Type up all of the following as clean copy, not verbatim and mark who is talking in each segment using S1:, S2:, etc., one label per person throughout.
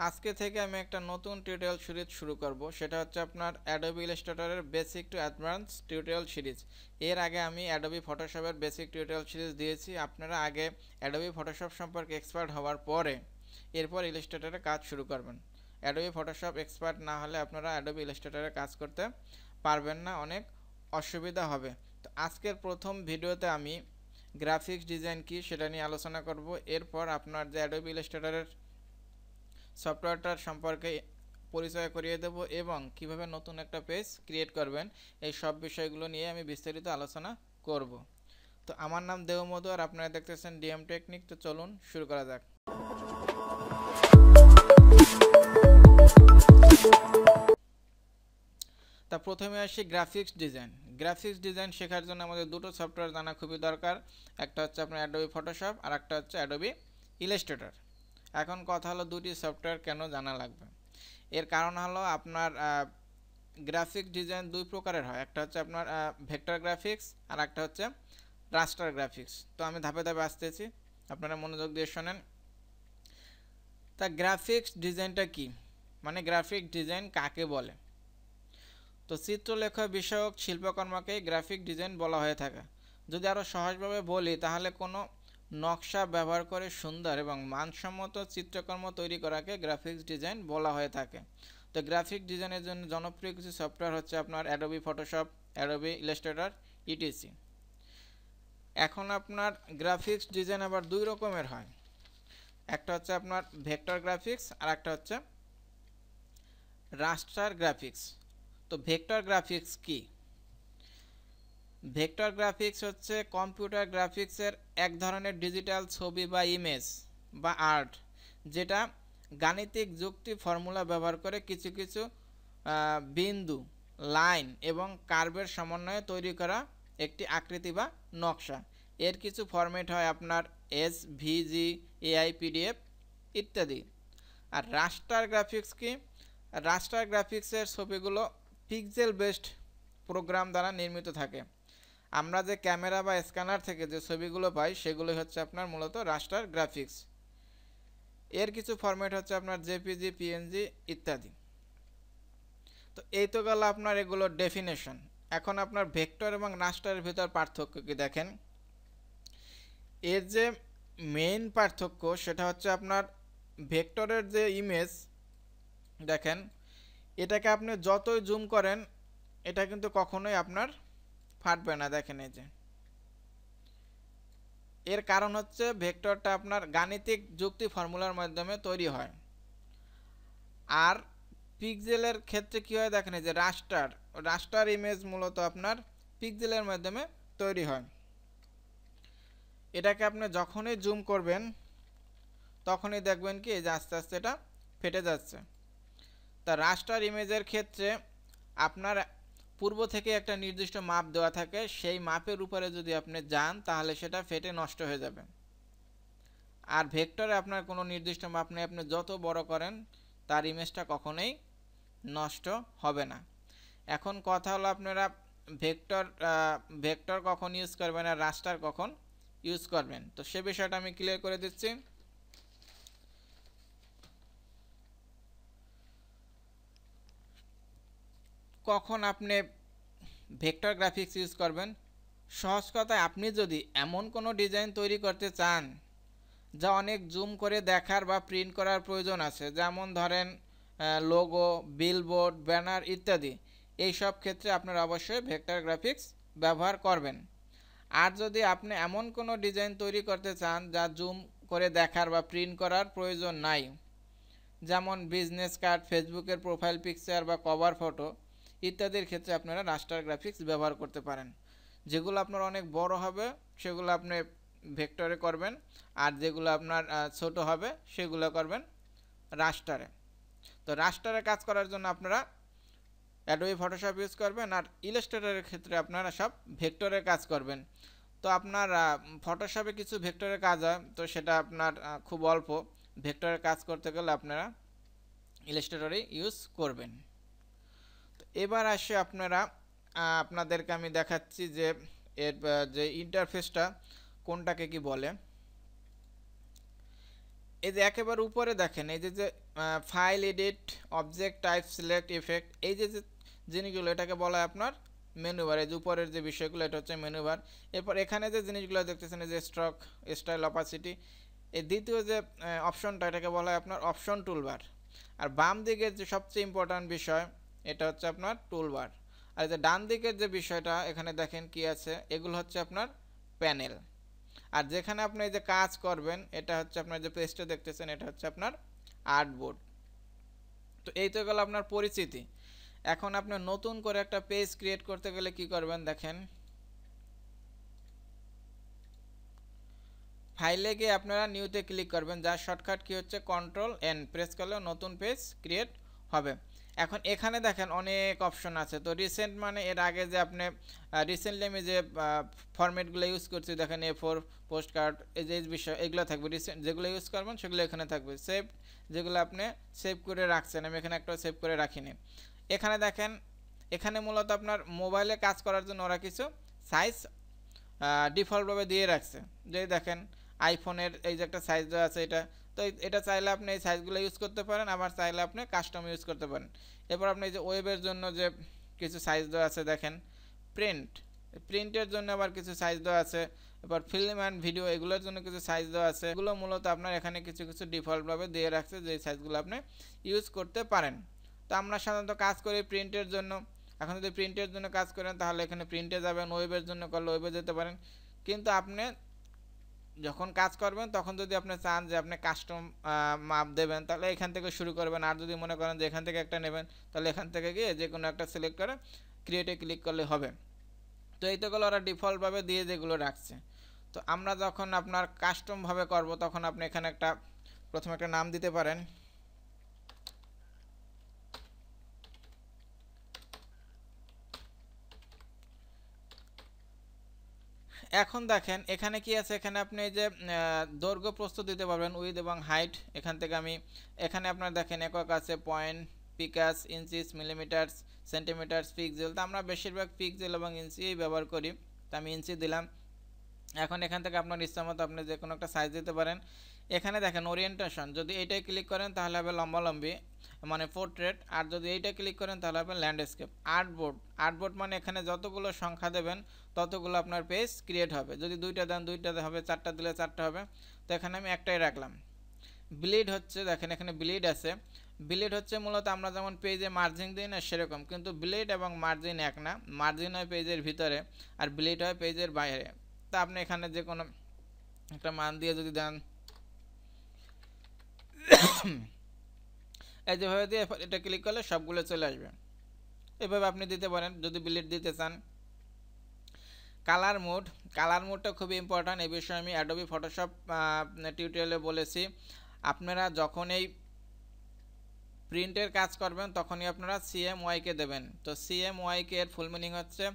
S1: আজকে থেকে আমি একটা নতুন টিউটোরিয়াল সিরিজ শুরু করব, সেটা হচ্ছে আপনার অ্যাডোবি ইলাস্ট্রেটরের basic to advance tutorial series. এর আগে আমি অ্যাডোবি ফটোশপের বেসিক টিউটোরিয়াল সিরিজ দিয়েছি। আপনারা আগে অ্যাডোবি ফটোশপ সম্পর্কে এক্সপার্ট হওয়ার পরে এরপর ইলাস্ট্রেটরে কাজ শুরু করবেন। অ্যাডোবি ফটোশপ এক্সপার্ট না হলে আপনারা অ্যাডোবি ইলাস্ট্রেটরে কাজ করতে পারবেন না, অনেক অসুবিধা হবে। তো আজকের প্রথম ভিডিওতে আমি গ্রাফিক্স ডিজাইন কি সেটা নিয়ে আলোচনা করব। এরপর আপনার যে অ্যাডোবি ইলাস্ট্রেটরের সফটওয়্যারটার সম্পর্কে পরিচয় করিয়ে দেব এবং কিভাবে নতুন একটা পেজ ক্রিয়েট করবেন, এই সব বিষয়গুলো নিয়ে আমি বিস্তারিত আলোচনা করব। তো আমার নাম দেবমধু আর আপনারা দেখতেছেন ডিএম টেকনিক। তো চলুন শুরু করা যাক। তা প্রথমে আসি গ্রাফিক্স ডিজাইন। গ্রাফিক্স ডিজাইন শেখার জন্য আমাদের দুটো সফটওয়্যার জানা খুবই দরকার। একটা হচ্ছে আপনার অ্যাডোবি ফটোশপ আর একটা হচ্ছে অ্যাডোবি ইলাস্ট্রেটর। এখন কথা হলো দুটি সফটওয়্যার কেন জানা লাগবে। এর কারণ হলো আপনার গ্রাফিক্স ডিজাইন দুই প্রকারের হয়, একটা হচ্ছে আপনার ভেক্টর গ্রাফিক্স আর একটা হচ্ছে রাস্টার গ্রাফিক্স। তো আমি ধাপে ধাপে আসতেছি, আপনারা মনোযোগ দিয়ে শোনেন। তা গ্রাফিক্স ডিজাইনটা কি, মানে গ্রাফিক ডিজাইন কাকে বলে? তো চিত্রলেখা বিষয়ক শিল্পকর্মকেই গ্রাফিক ডিজাইন বলা হয়ে থাকে। যদি আরও সহজভাবে বলি তাহলে কোনো নকশা ব্যবহার করে সুন্দর এবং মানসম্মত চিত্রকর্ম তৈরি করাকে গ্রাফিক্স ডিজাইন বলা হয়ে থাকে। তো গ্রাফিক ডিজাইনের জন্য জনপ্রিয় কিছু সফটওয়্যার হচ্ছে আপনার Adobe Photoshop, Adobe Illustrator, etc. এখন আপনার গ্রাফিক্স ডিজাইন আবার দুই রকমের হয়, একটা হচ্ছে আপনার ভেক্টর গ্রাফিক্স আর একটা হচ্ছে রাস্টার গ্রাফিক্স। তো ভেক্টর গ্রাফিক্স কি? ভেক্টর গ্রাফিক্স হচ্ছে কম্পিউটার গ্রাফিক্সের এক ধরনের ডিজিটাল ছবি বা ইমেজ বা আর্ট, যেটা গাণিতিক যুক্তি ফর্মুলা ব্যবহার করে কিছু কিছু বিন্দু, লাইন এবং কার্ভের সমন্বয়ে তৈরি করা একটি আকৃতি বা নকশা। এর কিছু ফরম্যাট হয় আপনার এসভিজি, এআই, পিডিএফ ইত্যাদি। আর রাস্টার গ্রাফিক্স কি? রাস্টার গ্রাফিক্সের ছবিগুলো পিক্সেল বেসড প্রোগ্রাম দ্বারা নির্মিত থাকে। আমরা যে ক্যামেরা বা স্ক্যানার থেকে যে ছবিগুলো পাই সেগুলো হচ্ছে আপনার মূলত রাস্টার গ্রাফিক্স। এর কিছু ফরম্যাট হচ্ছে আপনার জেপিজি, পিএনজি ইত্যাদি। তো এই তো গেল আপনার এগুলোর ডেফিনেশন। এখন আপনার ভেক্টর এবং রাস্টারের ভিতর পার্থক্য কি দেখেন। এর যে মেইন পার্থক্য সেটা হচ্ছে আপনার ভেক্টরের যে ইমেজ দেখেন, এটাকে আপনি যতই জুম করেন এটা কিন্তু কখনোই আপনার ফাটবে না। দেখেন এই যে, এর কারণ হচ্ছে ভেক্টরটা আপনার গাণিতিক যুক্তি ফর্মুলার মাধ্যমে তৈরি হয়। আর পিক্সেলের ক্ষেত্রে কি হয় দেখেন, এই যে রাস্টার ইমেজ মূলত আপনার পিক্সেলের মাধ্যমে তৈরি হয়। এটাকে আপনি যখনই জুম করবেন তখনই দেখবেন কি এই যে আস্তে আস্তে এটা ফেটে যাচ্ছে। তা রাস্টার ইমেজের ক্ষেত্রে আপনার পূর্ব থেকে একটা নির্দিষ্ট মাপ দেওয়া থাকে, সেই মাপের উপরে যদি আপনি যান তাহলে সেটা ফেটে নষ্ট হয়ে যাবে। আর ভেক্টরে আপনার কোনো নির্দিষ্ট মাপ নেই, আপনি যত বড় করেন তার ইমেজটা কখনোই নষ্ট হবে না। এখন কথা হলো আপনারা ভেক্টর কখন ইউজ করবেন আর রাস্টার কখন ইউজ করবেন, তো সে বিষয়টা আমি ক্লিয়ার করে দিচ্ছি। কখন আপনি ভেক্টর গ্রাফিক্স ইউজ করবেন? সহজ কথায়, আপনি যদি এমন কোনো ডিজাইন তৈরি করতে চান যা অনেক জুম করে দেখার বা প্রিন্ট করার প্রয়োজন আছে, যেমন ধরেন লোগো, বিলবোর্ড, ব্যানার ইত্যাদি, এই সব ক্ষেত্রে আপনারা অবশ্যই ভেক্টর গ্রাফিক্স ব্যবহার করবেন। আর যদি আপনি এমন কোনো ডিজাইন তৈরি করতে চান যা জুম করে দেখার বা প্রিন্ট করার প্রয়োজন নাই, যেমন বিজনেস কার্ড, ফেসবুকের প্রোফাইল পিকচার বা কভার ফটো ইত্যাদির ক্ষেত্রে আপনারা রাস্টার গ্রাফিক্স ব্যবহার করতে পারেন। যেগুলো আপনার অনেক বড় হবে সেগুলো আপনি ভেক্টরে করবেন, আর যেগুলো আপনার ছোট হবে সেগুলো করবেন রাস্টারে। তো রাস্টারে কাজ করার জন্য আপনারা অ্যাডোবি ফটোশপ ইউজ করবেন, আর ইলাস্ট্রেটরের ক্ষেত্রে আপনারা সব ভেক্টরে কাজ করবেন। তো আপনার ফটোশপে কিছু ভেক্টরের কাজ হয়, তো সেটা আপনার খুব অল্প। ভেক্টরের কাজ করতে গেলে আপনারা ইলাস্ট্রেটরে ইউজ করবেন। তো এবার আসে আপনাদেরকে আমি দেখাচ্ছি যে এর যে ইন্টারফেসটা কোনটাকে কি বলে। এই যে একেবারে উপরে দেখেন এই যে file edit object type select effect এই যে জিনিসগুলো এটাকে বলা হয় আপনার মেনু বার। এই যে উপরের যে বিষয়গুলো এটা হচ্ছে মেনু বার। এরপর এখানে যে জিনিসগুলো দেখতেছেন এই যে স্ট্রোক স্টাইল অপাসিটি এই দ্বিতীয় যে অপশনটা এটাকে বলা হয় আপনার অপশন টুলবার। আর বাম দিকের যে সবচেয়ে ইম্পর্ট্যান্ট বিষয় এটা হচ্ছে আপনার টুলবার। আর এই যে ডান দিকের যে বিষয়টা এখানে দেখেন কি আছে এগুলো হচ্ছে আপনার প্যানেল। আর যেখানে আপনি এই যে কাজ করবেন এটা হচ্ছে আপনার যে পেজটা দেখতেছেন এটা হচ্ছে আপনার আর্টবোর্ড। তো এই তো গেল আপনার পরিচিতি। এখন আপনি নতুন করে একটা পেজ ক্রিয়েট করতে গেলে কি করবেন দেখেন, ফাইলে গিয়ে আপনারা নিউতে ক্লিক করবেন, যার শর্টকাট কি হচ্ছে কন্ট্রোল এন প্রেস করলে নতুন পেজ ক্রিয়েট হবে। এখন এখানে দেখেন অনেক অপশন আছে। তো রিসেন্ট মানে এর আগে যে আপনি রিসেন্টলি আমি যে ফরম্যাটগুলো ইউজ করছি দেখেন A4 পোস্ট কার্ড এই যে বিষয় এগুলো থাকবে। রিসেন্ট যেগুলো ইউজ করবেন সেগুলো এখানে থাকবে। সেভ যেগুলো আপনি সেভ করে রাখছেন, আমি এখানে একটা সেভ করে রাখিনি। এখানে দেখেন এখানে মূলত আপনার মোবাইলে কাজ করার জন্য ওরা কিছু সাইজ ডিফল্টভাবে দিয়ে রাখছে। যে দেখেন আইফোনের এই যে একটা সাইজ দেওয়া আছে এটা, তো এটা চাইলে আপনি এই সাইজগুলো ইউজ করতে পারেন, আবার চাইলে আপনি কাস্টম ইউজ করতে পারেন। এরপর আপনি এই যে ওয়েবের জন্য যে কিছু সাইজ দেওয়া আছে দেখেন, প্রিন্টের জন্য আবার কিছু সাইজ দেওয়া আছে, এবার ফিল্ম অ্যান্ড ভিডিও এগুলোর জন্য কিছু সাইজ দেওয়া আছে। এগুলো মূলত আপনার এখানে কিছু কিছু ডিফল্টভাবে দিয়ে রাখছে যে সাইজগুলো আপনি ইউজ করতে পারেন। তো আমরা সাধারণত কাজ করি প্রিন্টের জন্য। এখন যদি প্রিন্টের জন্য কাজ করেন তাহলে এখানে প্রিন্টে যাবেন, ওয়েবের জন্য করলে ওয়েবে যেতে পারেন। কিন্তু আপনি যখন কাজ করবেন তখন যদি আপনি চান যে আপনি কাস্টম মাপ দেবেন তাহলে এখান থেকে শুরু করবেন। আর যদি মনে করেন যে এখান থেকে একটা নেবেন তাহলে এখান থেকে গিয়ে যে কোনো একটা সিলেক্ট করে ক্রিয়েটে ক্লিক করলে হবে। তো এই তো গেলো ওরা ডিফল্টভাবে দিয়ে যেগুলো রাখছে। তো আমরা যখন আপনার কাস্টমভাবে করব তখন আপনি এখানে একটা প্রথমে একটা নাম দিতে পারেন। এখন দেখেন এখানে কি আছে, এখানে আপনি এই যে দৈর্ঘ্য প্রস্থ দিতে পারবেন উইথ এবং হাইট। এখান থেকে আমি এখানে আপনার দেখেন একক আছে, point, picas, inches, millimetres, centimetres, pixel. তো আমরা বেশিরভাগ পিক্সেল এবং ইঞ্চিই ব্যবহার করি, তো আমি ইঞ্চি দিলাম। এখন এখান থেকে আপনার ইচ্ছা মতো আপনি যে কোনো একটা সাইজ দিতে পারেন। এখানে দেখেন ওরিয়েন্টেশন, যদি এইটাই ক্লিক করেন তাহলে হবে লম্বালম্বি মানে পোর্ট্রেট, আর যদি এইটা ক্লিক করেন তাহলে হবে ল্যান্ডস্কেপ। আর্টবোর্ড মানে এখানে যতগুলো সংখ্যা দেবেন ততগুলো আপনার পেজ ক্রিয়েট হবে। যদি দুইটা দেন দুইটা হবে, চারটা দিলে চারটা হবে। তো এখানে আমি একটাই রাখলাম। ব্লিড হচ্ছে দেখেন এখানে ব্লিড আছে। ব্লিড হচ্ছে মূলত আমরা যেমন পেজে মার্জিন দিই না সেরকম, কিন্তু ব্লিড এবং মার্জিন এক না। মার্জিন হয় পেজের ভিতরে আর ব্লিড হয় পেজের বাইরে। তা আপনি এখানে যে কোনো একটা মান দিয়ে যদি দেন, এই যেভাবে দিয়ে এটা ক্লিক করলে সবগুলো চলে আসবে। এভাবে আপনি দিতে পারেন যদি ব্লিড দিতে চান। কালার মোডটা খুবই ইম্পর্ট্যান্ট। এই বিষয়ে আমি অ্যাডোবি ফটোশপ টিউটোরিয়ালে বলেছি। আপনারা যখন এই প্রিন্টের কাজ করবেন তখনই আপনারা CMYK দেবেন। তো CMYK এর ফুল মিনিং হচ্ছে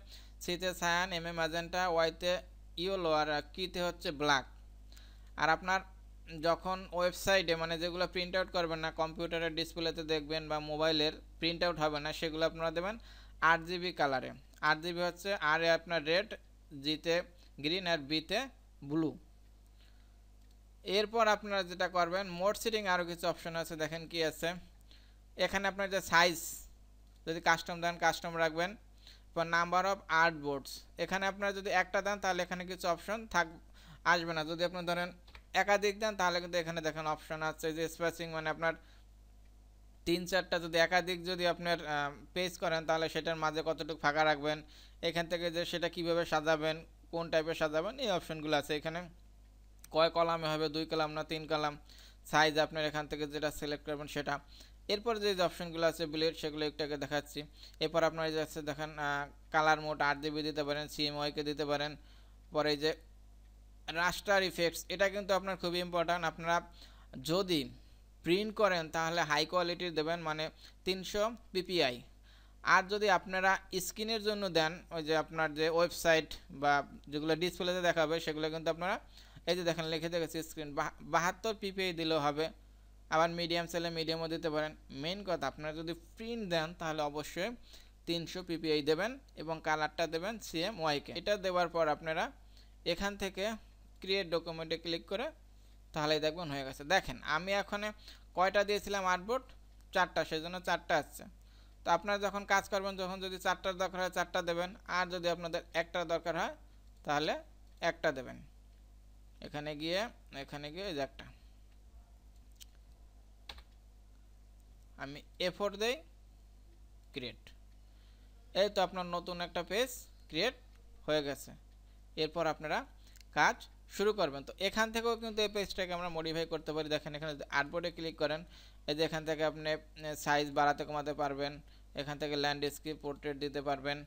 S1: সিতে Sayan, M A magenta, ওয়াইতে yellow আর কিতে হচ্ছে ব্ল্যাক। আর আপনার যখন ওয়েবসাইটে মানে যেগুলো প্রিন্ট আউট করবেন না, কম্পিউটারের ডিসপ্লেতে দেখবেন বা মোবাইলের প্রিন্ট আউট হবে না, সেগুলো আপনারা দেবেন RGB কালারে। RGB হচ্ছে আর এ আপনার রেড, জিতে গ্রিন আর বিতে ব্লু। এরপর আপনারা যেটা করবেন মোড সেটিং আরও কিছু অপশন আছে, দেখেন কি আছে এখানে আপনার যে সাইজ যদি কাস্টম দেন কাস্টম রাখবেন। এরপর নাম্বার অফ আর্টবোর্ডস, এখানে আপনারা যদি একটা দেন তাহলে এখানে কিছু অপশন আসবে না। যদি আপনি ধরেন একাধিক দেন তাহলে কিন্তু এখানে দেখেন অপশন আছে যে স্পেসিং মানে আপনার 3-4টা যদি একাধিক যদি আপনার পেজ করেন তাহলে সেটার মাঝে কতটুকু ফাঁকা রাখবেন, এখান থেকে যে সেটা কিভাবে সাজাবেন, কোন টাইপের সাজাবেন, এই অপশনগুলো আছে। এখানে কয় কলামে হবে, 2 কলাম না 3 কলাম, সাইজ আপনার এখান থেকে যেটা সিলেক্ট করবেন সেটা। এরপর যে অপশনগুলো আছে ব্লেড সেগুলো একটাকে দেখাচ্ছি। এরপর আপনার যে আছে দেখেন কালার মোড RGB দিতে পারেন, CMYK দিতে পারেন। পরে এই যে রাস্টার ইফেক্টস, এটা কিন্তু আপনার খুবই ইম্পর্ট্যান্ট। আপনারা যদি প্রিন্ট করেন তাহলে হাই কোয়ালিটির দেবেন মানে 300 PPI। আর যদি আপনারা স্ক্রিনের জন্য দেন ওই যে আপনার যে ওয়েবসাইট বা যেগুলো ডিসপ্লেতে দেখাবে সেগুলো কিন্তু আপনারা এই যে দেখেন লিখে দেখেছি স্ক্রিন 72 PPI দিলেও হবে। আবার মিডিয়াম চাইলে মিডিয়ামও দিতে পারেন। মেন কথা আপনারা যদি প্রিন্ট দেন তাহলে অবশ্যই 300 PPI দেবেন এবং কালারটা দেবেন CMYK। এটা দেওয়ার পর আপনারা এখান থেকে ক্রিয়েট ডকুমেন্টে ক্লিক করে তাহলেই দেখবেন হয়ে গেছে। দেখেন আমি এখানে কয়টা দিয়েছিলাম আর্টবোর্ড, 4টা, সেই জন্য 4টা আসছে। তো আপনারা যখন কাজ করবেন, যখন যদি 4টার দরকার হয় 4টা দেবেন, আর যদি আপনাদের 1টার দরকার হয় তাহলে 1টা দেবেন। এখানে গিয়ে এই যে একটা আমি A4 দেই, ক্রিয়েট। এই তো আপনার নতুন একটা পেজ ক্রিয়েট হয়ে গেছে। এরপর আপনারা কাজ শুরু করবেন। তো এখান থেকেও কিন্তু এই পেজটাকে আমরা মডিফাই করতে পারি। দেখেন এখানে যদি আর্টবোর্ডে ক্লিক করেন, এই যে এখান থেকে আপনি সাইজ বাড়াতে কমাতে পারবেন, এখান থেকে ল্যান্ডস্কেপ পোর্ট্রেট দিতে পারবেন,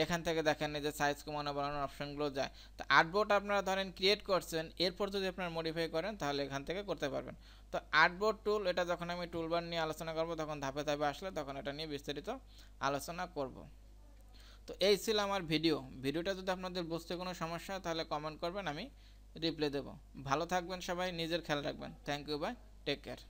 S1: এখান থেকে দেখেন এই যে সাইজ কমানো বাড়ানোর অপশনগুলো যায়। তো আর্টবোর্ড আপনারা ধরেন ক্রিয়েট করছেন, এরপর যদি আপনারা মডিফাই করেন তাহলে এখান থেকে করতে পারবেন। তো আর্টবোর্ড টুল, এটা যখন আমি টুলবার নিয়ে আলোচনা করব তখন ধাপে ধাপে আসলে তখন এটা নিয়ে বিস্তারিত আলোচনা করব। তো এই ছিল আমার ভিডিওটা যদি আপনাদের বুঝতে কোনো সমস্যা হয় তাহলে কমেন্ট করবেন, আমি রিপ্লাই দেব। ভালো থাকবেন সবাই, নিজের খেয়াল রাখবেন। Thank you, bye, take care.